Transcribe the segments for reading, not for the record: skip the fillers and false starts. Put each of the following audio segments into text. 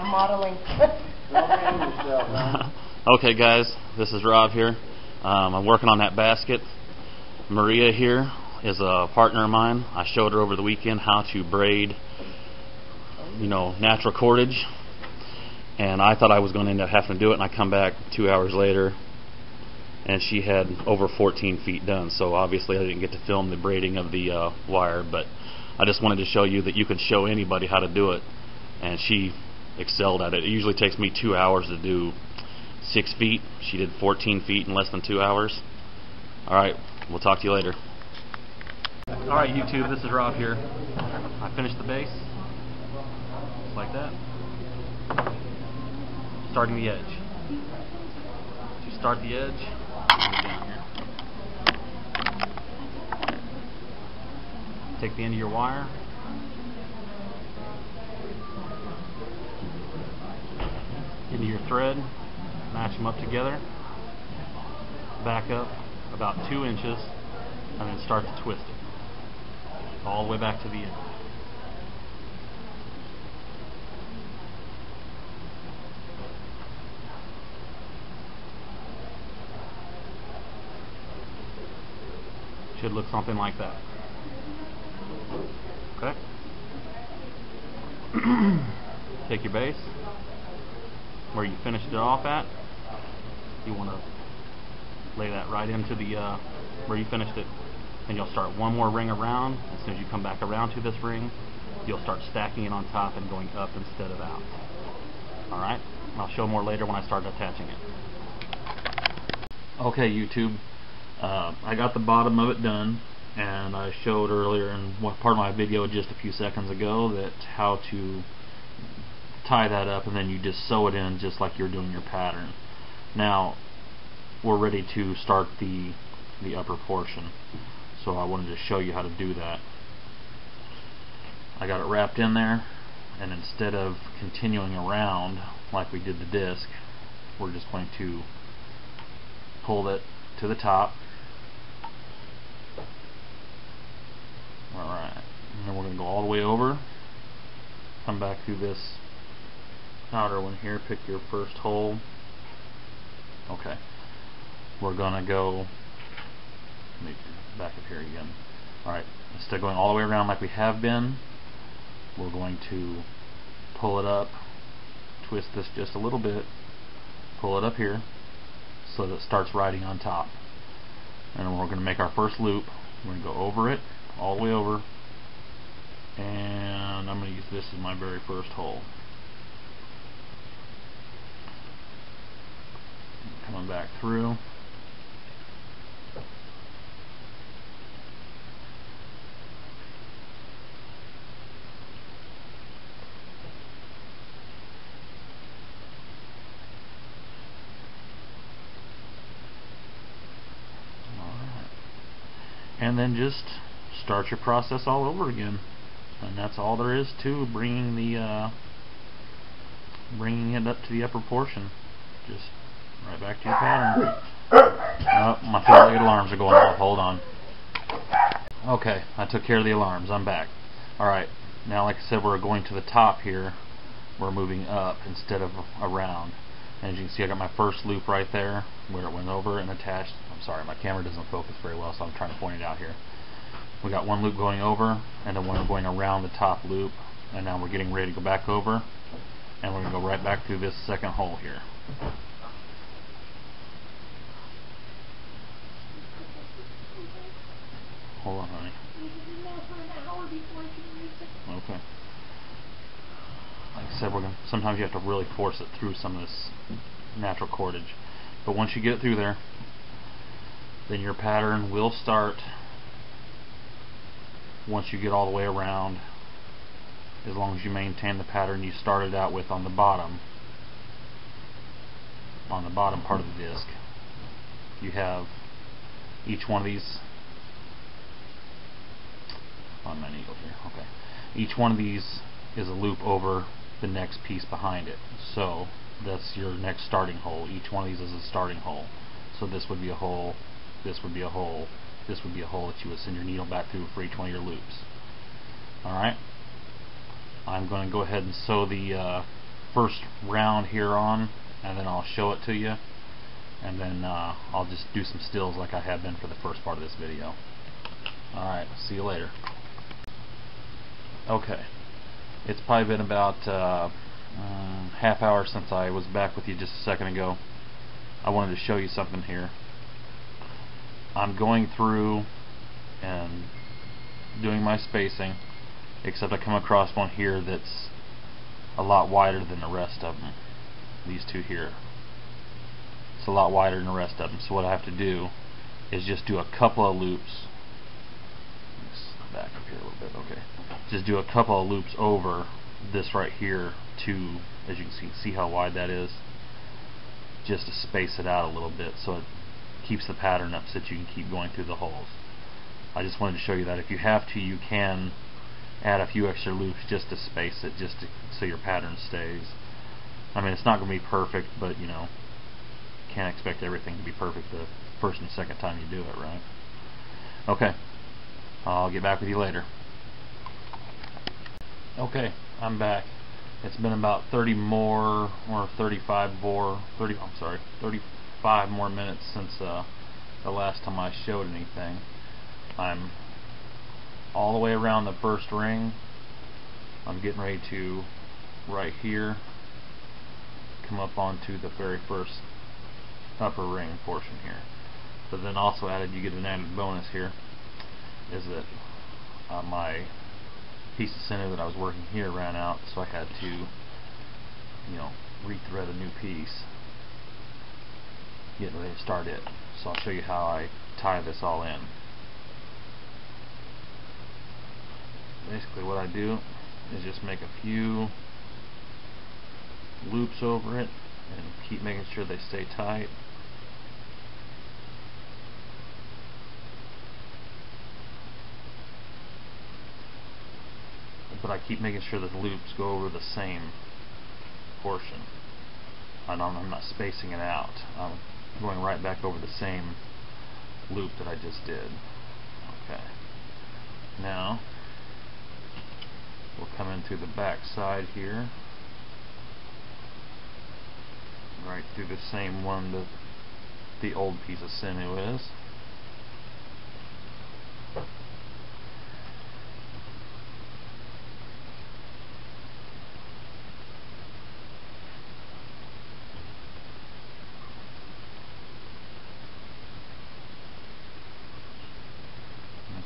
I'm modeling. Okay guys, this is Rob here. I'm working on that basket. Maria here is a partner of mine. I showed her over the weekend how to braid, natural cordage, and I thought I was going to end up having to do it, and I come back 2 hours later and she had over 14 feet done. So obviously I didn't get to film the braiding of the wire, but I just wanted to show you that you can show anybody how to do it, and she excelled at it. It usually takes me 2 hours to do 6 feet. She did 14 feet in less than 2 hours. Alright, we'll talk to you later. Alright YouTube, this is Rob here. I finished the base, just like that. Starting the edge. To start the edge, down here. Take the end of your wire, into your thread, match them up together, back up about 2 inches, and then start to twist it all the way back to the end. Should look something like that. Okay. Take your base, where you finished it off at, you want to lay that right into the where you finished it, and you'll start one more ring around. As soon as you come back around to this ring, you'll start stacking it on top and going up instead of out. Alright, I'll show more later when I start attaching it. Okay YouTube, I got the bottom of it done, and I showed earlier in one part of my video just a few seconds ago that how to tie that up, and then you just sew it in just like you're doing your pattern. Now we're ready to start the upper portion, so I wanted to show you how to do that. I got it wrapped in there, and instead of continuing around like we did the disc, we're just going to pull it to the top. Alright, and then we're going to go all the way over, come back through this outer one here, pick your first hole. Okay, we're going to go back up here again. Alright, instead of going all the way around like we have been, we're going to pull it up, twist this just a little bit, pull it up here so that it starts riding on top. And then we're going to make our first loop. We're going to go over it, all the way over, and I'm going to use this as my very first hole. Coming back through. And then just start your process all over again, and that's all there is to bringing it up to the upper portion. Just right back to your pattern. Oh, my favorite alarms are going off. Hold on. Okay, I took care of the alarms. I'm back. Alright, now like I said, we're going to the top here. We're moving up instead of around. And as you can see, I got my first loop right there where it went over and attached. I'm sorry, my camera doesn't focus very well, so I'm trying to point it out here. We got one loop going over, and then one going around the top loop, and now we're getting ready to go back over, and we're going to go right back through this second hole here. Hold on, honey. Okay. Like I said, sometimes you have to really force it through some of this natural cordage. But once you get it through there, then your pattern will start once you get all the way around, as long as you maintain the pattern you started out with on the bottom part of the disc. You have each one of these on my needle here. Okay. Each one of these is a loop over the next piece behind it. So that's your next starting hole. Each one of these is a starting hole. So this would be a hole, this would be a hole, this would be a hole that you would send your needle back through for each one of your loops. Alright? I'm going to go ahead and sew the first round here on, and then I'll show it to you, and then I'll just do some stills like I have been for the first part of this video. Alright, see you later. Okay, it's probably been about half hour since I was back with you just a second ago. I wanted to show you something here. I'm going through and doing my spacing, except I come across one here that's a lot wider than the rest of them. These two here. It's a lot wider than the rest of them. So what I have to do is just do a couple of loops. Back up here a little bit, okay. Just do a couple of loops over this right here to, as you can see how wide that is, just to space it out a little bit so it keeps the pattern up so that you can keep going through the holes. I just wanted to show you that if you have to, you can add a few extra loops just to space it, so your pattern stays. I mean, it's not going to be perfect, but you know, can't expect everything to be perfect the first and second time you do it, right? Okay, I'll get back with you later. Okay, I'm back. It's been about 35 more minutes since the last time I showed anything. I'm all the way around the first ring. I'm getting ready to, right here, come up onto the very first upper ring portion here. But then also you get an added bonus here, is that my piece of center that I was working here ran out, so I had to, you know, rethread a new piece, getting ready to start it. So I'll show you how I tie this all in. Basically what I do is just make a few loops over it and keep making sure they stay tight. But I keep making sure that the loops go over the same portion. I'm not spacing it out. I'm going right back over the same loop that I just did. Okay. Now we'll come in through the back side here, right through the same one that the old piece of sinew is.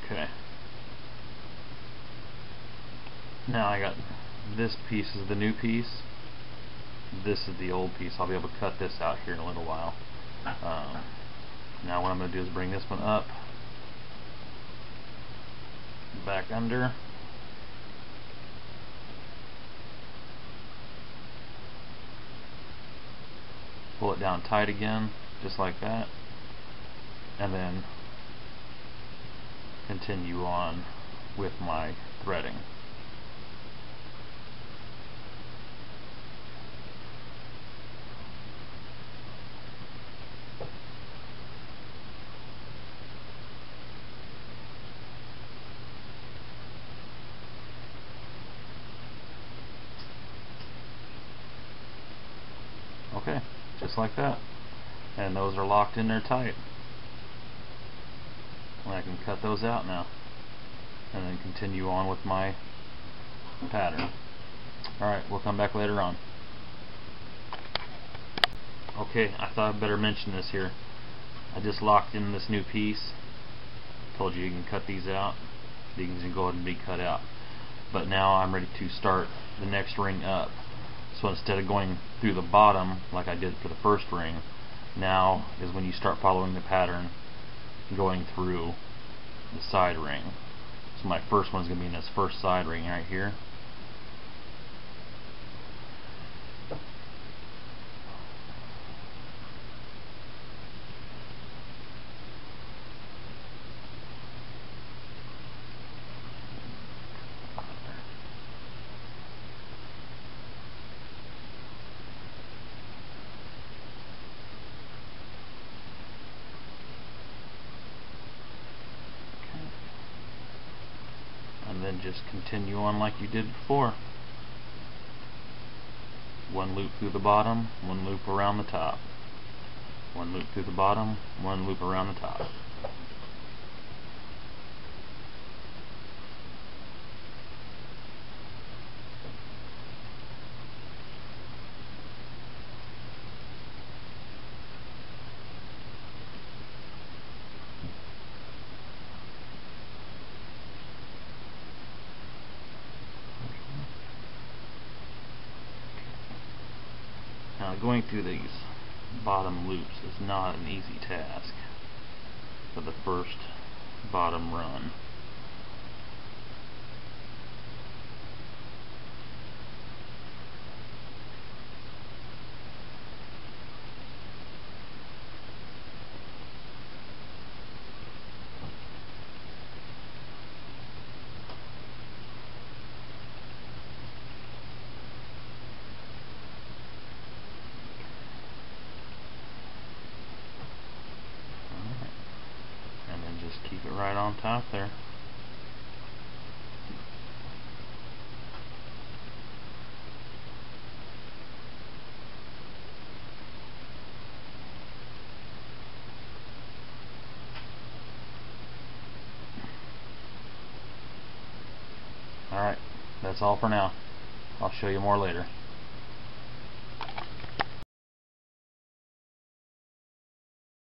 Okay. Now I got this piece is the new piece. This is the old piece. I'll be able to cut this out here in a little while. Now what I'm going to do is bring this one up, back under, pull it down tight again, just like that, and then continue on with my threading. Okay, just like that. And those are locked in there tight. And I can cut those out now and then continue on with my pattern. Alright, we'll come back later on. Okay, I thought I'd better mention this here. I just locked in this new piece. Told you can cut these out. These can go ahead and be cut out. But now I'm ready to start the next ring up. So instead of going through the bottom like I did for the first ring, now is when you start following the pattern, going through the side ring. So my first one is going to be in this first side ring right here. And then just continue on like you did before. One loop through the bottom, one loop around the top. One loop through the bottom, one loop around the top. Now, going through these bottom loops is not an easy task for the first bottom run. Just keep it right on top there. Alright, that's all for now. I'll show you more later.